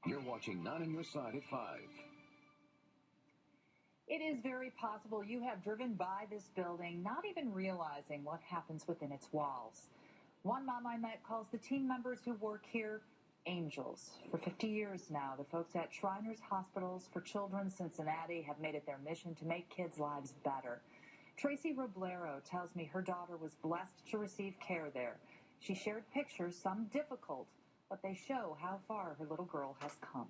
You're watching 9 on your side at 5. It is very possible you have driven by this building not even realizing what happens within its walls. One mom I met calls the team members who work here angels. For 50 years now, the folks at Shriners Hospitals for Children Cincinnati have made it their mission to make kids' lives better. Tracy Roblero tells me her daughter was blessed to receive care there. She shared pictures, some difficult, but they show how far her little girl has come.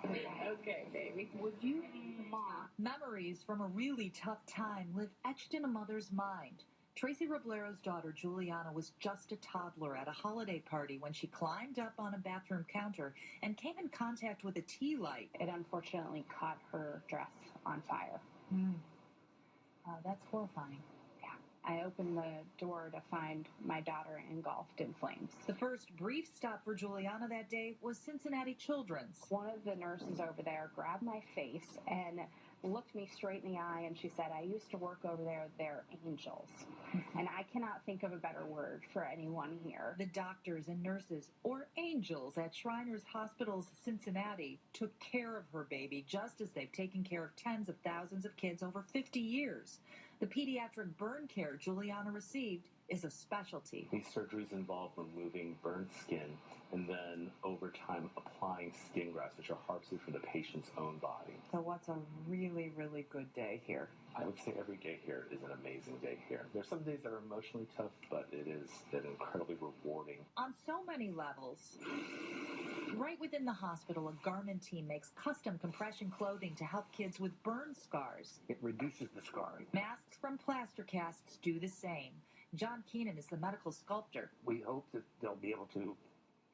Okay, baby. Would you, Mom? Memories from a really tough time live etched in a mother's mind. Tracy Roblero's daughter, Juliana, was just a toddler at a holiday party when she climbed up on a bathroom counter and came in contact with a tea light. It unfortunately caught her dress on fire. That's horrifying. I opened the door to find my daughter engulfed in flames. The first brief stop for Juliana that day was Cincinnati Children's. One of the nurses over there grabbed my face and looked me straight in the eye, and she said, I used to work over there. They're angels. And I cannot think of a better word for anyone here. The doctors and nurses, or angels, at Shriners Hospitals Cincinnati took care of her baby just as they've taken care of tens of thousands of kids over 50 years. The pediatric burn care Juliana received is a specialty. These surgeries involve removing burned skin and then, over time, applying skin grafts, which are harvested from the patient's own body. So what's a really, really good day here? I would say every day here is an amazing day here. There's some days that are emotionally tough, but it is incredibly rewarding. On so many levels. Right within the hospital, a garment team makes custom compression clothing to help kids with burn scars. It reduces the scarring. Masks from plaster casts do the same. John Keenan is the medical sculptor. We hope that they'll be able to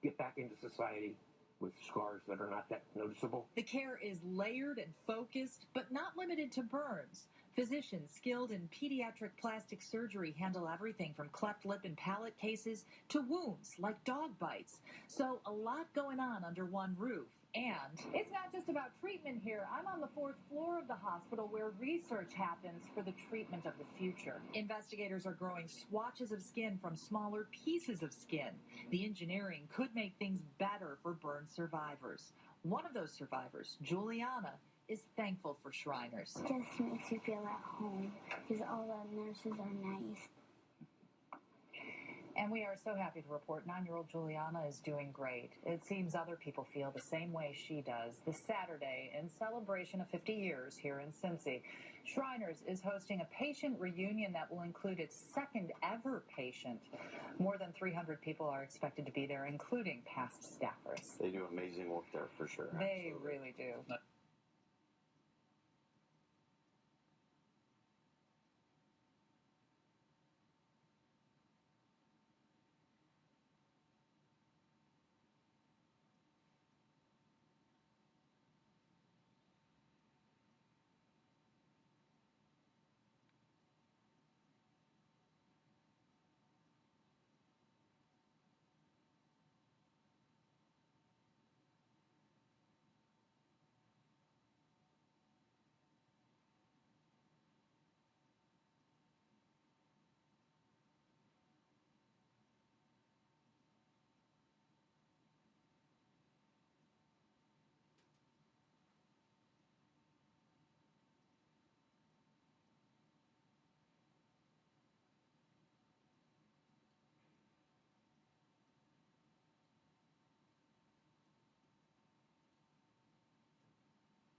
get back into society with scars that are not that noticeable. The care is layered and focused, but not limited to burns. Physicians skilled in pediatric plastic surgery handle everything from cleft lip and palate cases to wounds like dog bites. So a lot going on under one roof. And it's not just about treatment here. I'm on the 4th floor of the hospital where research happens for the treatment of the future. Investigators are growing swatches of skin from smaller pieces of skin. The engineering could make things better for burn survivors. One of those survivors, Juliana, is thankful for Shriners. It just makes you feel at home because all the nurses are nice. And we are so happy to report 9-year-old Juliana is doing great. It seems other people feel the same way she does. This Saturday, in celebration of 50 years here in Cincy, Shriners is hosting a patient reunion that will include its second ever patient. More than 300 people are expected to be there, including past staffers. They do amazing work there for sure. They really do.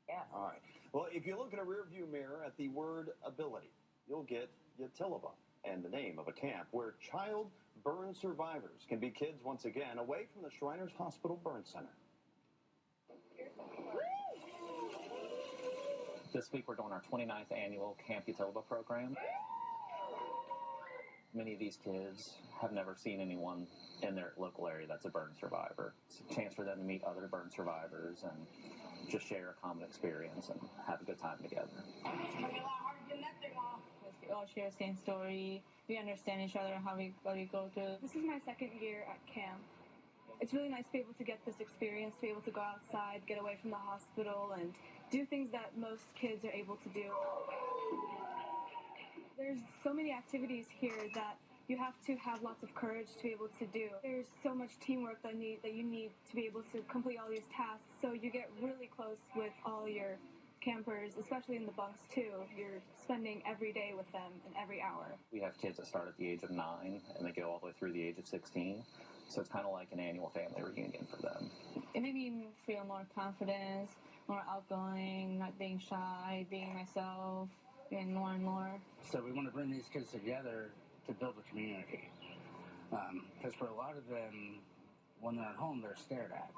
Yes. All right. Well, if you look in a rearview mirror at the word ability, you'll get Utilaba and the name of a camp where child burn survivors can be kids once again away from the Shriners Hospital Burn Center. This week we're doing our 29th annual Camp Utilaba program. Many of these kids have never seen anyone in their local area that's a burn survivor. It's a chance for them to meet other burn survivors and just share a common experience and have a good time together. We all share the same story. We understand each other and how we go through. This is my second year at camp. It's really nice to be able to get this experience, to be able to go outside, get away from the hospital, and do things that most kids are able to do. There's so many activities here that you have to have lots of courage to be able to do. There's so much teamwork that you need to be able to complete all these tasks. So you get really close with all your campers, especially in the bunks too. You're spending every day with them and every hour. We have kids that start at the age of 9 and they go all the way through the age of 16. So it's kind of like an annual family reunion for them. It made me feel more confidence, more outgoing, not being shy, being myself, being more and more. So we want to bring these kids together to build a community. Because for a lot of them, when they're at home, they're stared at.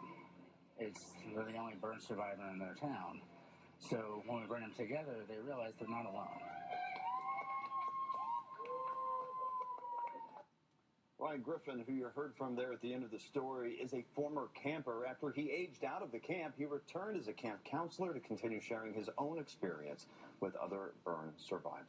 They're the only burn survivor in their town. So when we bring them together, they realize they're not alone. Ryan Griffin, who you heard from there at the end of the story, is a former camper. After he aged out of the camp, he returned as a camp counselor to continue sharing his own experience with other burn survivors.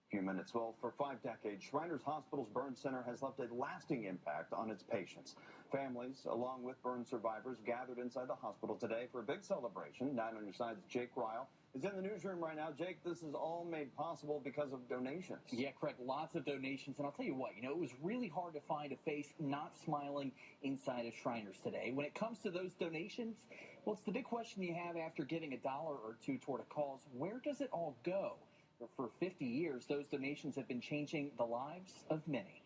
Few minutes. Well, for 5 decades, Shriners Hospital's Burn Center has left a lasting impact on its patients. Families, along with burn survivors, gathered inside the hospital today for a big celebration. 9 on your side's Jake Ryle is in the newsroom right now. Jake, this is all made possible because of donations. Yeah, correct. Lots of donations. And I'll tell you what, it was really hard to find a face not smiling inside of Shriners today. When it comes to those donations, well, it's the big question you have after giving $1 or $2 toward a cause. Where does it all go? For 50 years, those donations have been changing the lives of many.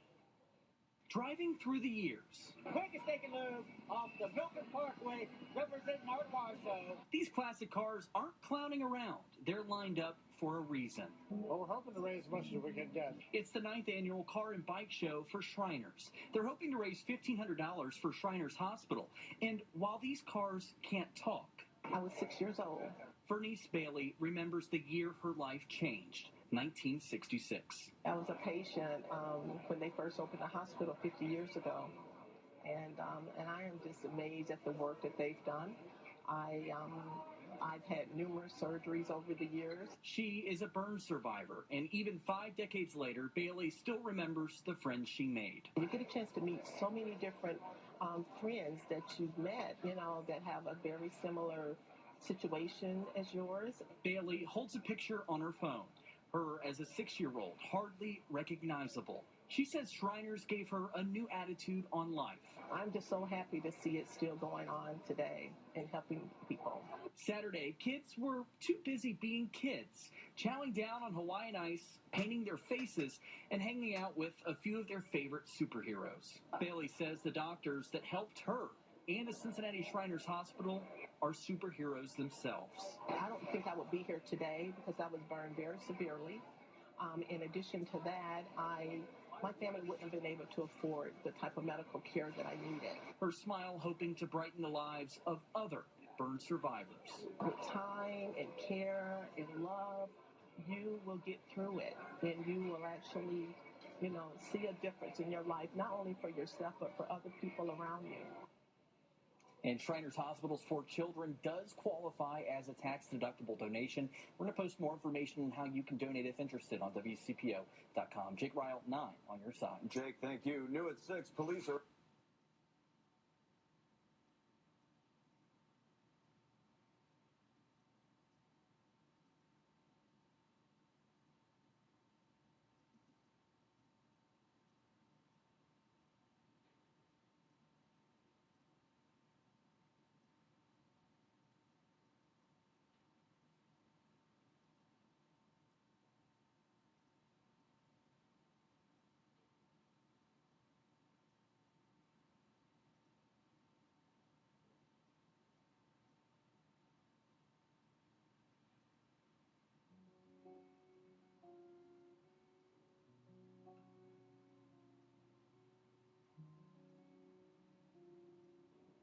Driving through the years. Quickest they can move off the Milford Parkway, representing our car show. These classic cars aren't clowning around. They're lined up for a reason. Well, we're hoping to raise as much as we can get. It's the 9th annual Car and Bike Show for Shriners. They're hoping to raise $1,500 for Shriners Hospital. And while these cars can't talk, I was 6 years old. Bernice Bailey remembers the year her life changed, 1966. I was a patient when they first opened the hospital 50 years ago. And I am just amazed at the work that they've done. I've had numerous surgeries over the years. She is a burn survivor, and even 5 decades later, Bailey still remembers the friends she made. You get a chance to meet so many different friends that you've met, that have a very similar situation as yours. Bailey holds a picture on her phone, her as a 6-year-old, hardly recognizable. She says Shriners gave her a new attitude on life. I'm just so happy to see it still going on today and helping people. Saturday, kids were too busy being kids, chowing down on Hawaiian ice, painting their faces, and hanging out with a few of their favorite superheroes. Bailey says the doctors that helped her and the Cincinnati Shriners Hospital are superheroes themselves. I don't think I would be here today because I was burned very severely. In addition to that, my family wouldn't have been able to afford the type of medical care that I needed. Her smile hoping to brighten the lives of other burn survivors. With time and care and love, you will get through it, and you will actually, see a difference in your life, not only for yourself, but for other people around you. And Shriners Hospitals for Children does qualify as a tax-deductible donation. We're going to post more information on how you can donate if interested on WCPO.com. Jake Ryle, 9 on your side. Jake, thank you. New at 6, police are...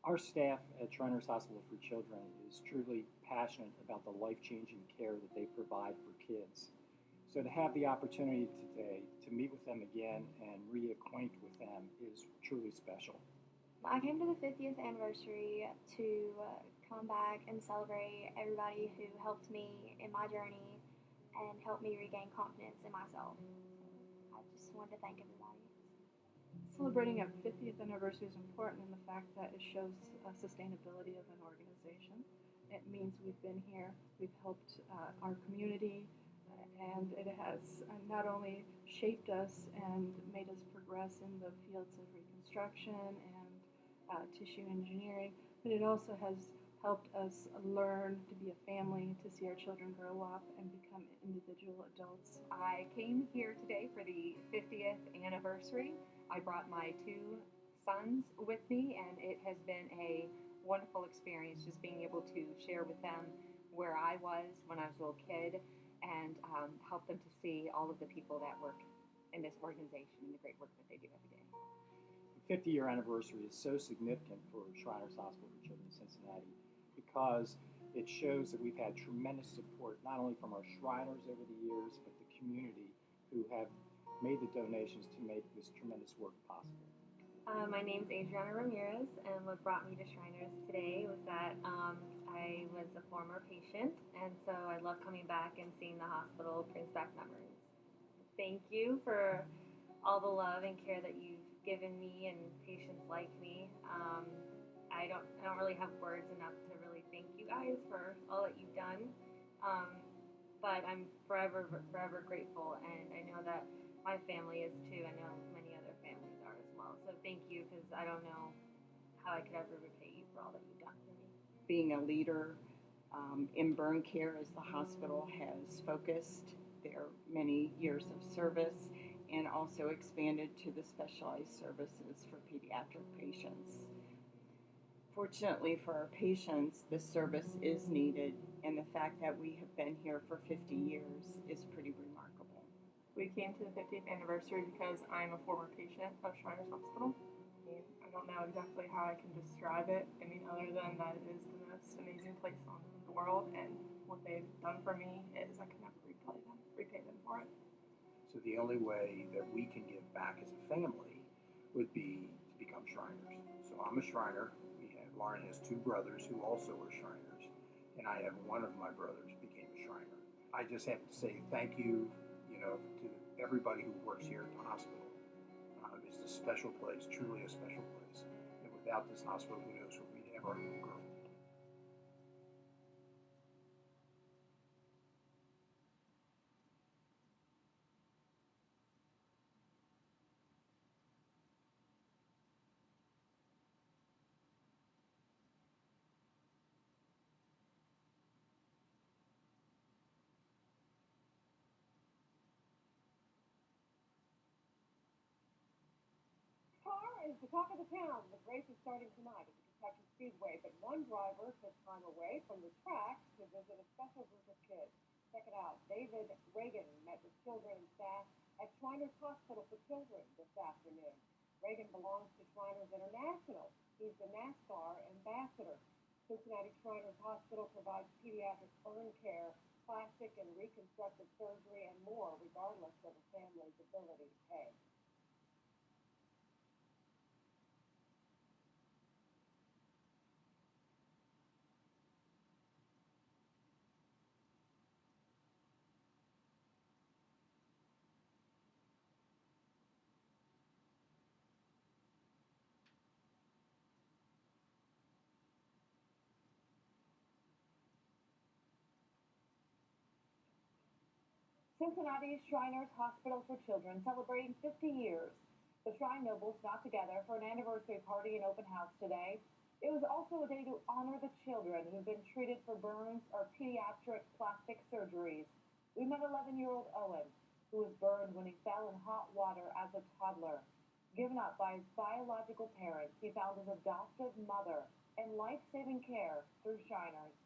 Our staff at Shriners Hospital for Children is truly passionate about the life-changing care that they provide for kids. So to have the opportunity today to meet with them again and reacquaint with them is truly special. I came to the 50th anniversary to come back and celebrate everybody who helped me in my journey and helped me regain confidence in myself. I just wanted to thank everybody. Celebrating a 50th anniversary is important in the fact that it shows sustainability of an organization. It means we've been here, we've helped our community, and it has not only shaped us and made us progress in the fields of reconstruction and tissue engineering, but it also has helped us learn to be a family, to see our children grow up and become individual adults. I came here today for the 50th anniversary. I brought my two sons with me, and it has been a wonderful experience just being able to share with them where I was when I was a little kid and help them to see all of the people that work in this organization and the great work that they do every day. The 50-year anniversary is so significant for Shriners Hospital for Children Cincinnati because it shows that we've had tremendous support not only from our Shriners over the years, but the community who have made the donations to make this tremendous work possible. My name's Adriana Ramirez, and what brought me to Shriners today was that I was a former patient, and so I love coming back and seeing the hospital brings back memories. Thank you for all the love and care that you've given me and patients like me. I don't really have words enough to really thank you guys for all that you've done, but I'm forever grateful, and I know that my family is too. I know many other families are as well. So thank you, because I don't know how I could ever repay you for all that you've done for me. Being a leader in burn care as the hospital has focused their many years of service and also expanded to the specialized services for pediatric patients. Fortunately for our patients, this service is needed, and the fact that we have been here for 50 years is pretty remarkable. We came to the 50th anniversary because I'm a former patient of Shriners Hospital. And I don't know exactly how I can describe it. I mean, other than that it is the most amazing place in the world, and what they've done for me is I can never repay them for it. So the only way that we can give back as a family would be to become Shriners. So I'm a Shriner. Lauren has two brothers who also are Shriners, and I have one of my brothers became a Shriner. I just have to say thank you, to everybody who works here at the hospital. It's a special place, truly a special place. And without this hospital, who knows what we'd ever grow. Is the talk of the town. The race is starting tonight at the Kentucky Speedway, but one driver took time away from the track to visit a special group of kids. Check it out. David Reagan met with children and staff at Shriners Hospital for Children this afternoon. Reagan belongs to Shriners International. He's the NASCAR ambassador. Cincinnati Shriners Hospital provides pediatric burn care, plastic and reconstructive surgery, and more, regardless of a family's ability to pay. Cincinnati Shriners Hospital for Children celebrating 50 years. The Shrine Nobles got together for an anniversary party and open house today. It was also a day to honor the children who've been treated for burns or pediatric plastic surgeries. We met 11-year-old Owen, who was burned when he fell in hot water as a toddler. Given up by his biological parents, he found his adoptive mother and life-saving care through Shriners.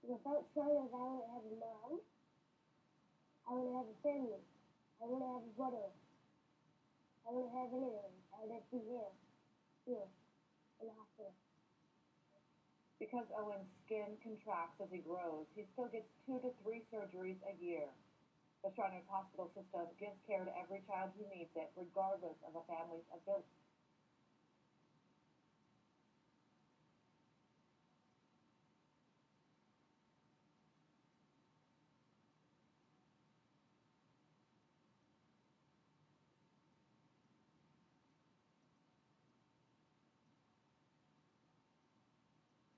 Without Shriners, I wouldn't have a mom. I wouldn't have a family. I wouldn't have a brother. I wouldn't have anything. I would have to be here, in the hospital. Because Owen's skin contracts as he grows, he still gets 2 to 3 surgeries a year. The Shriners Hospital system gives care to every child who needs it, regardless of a family's ability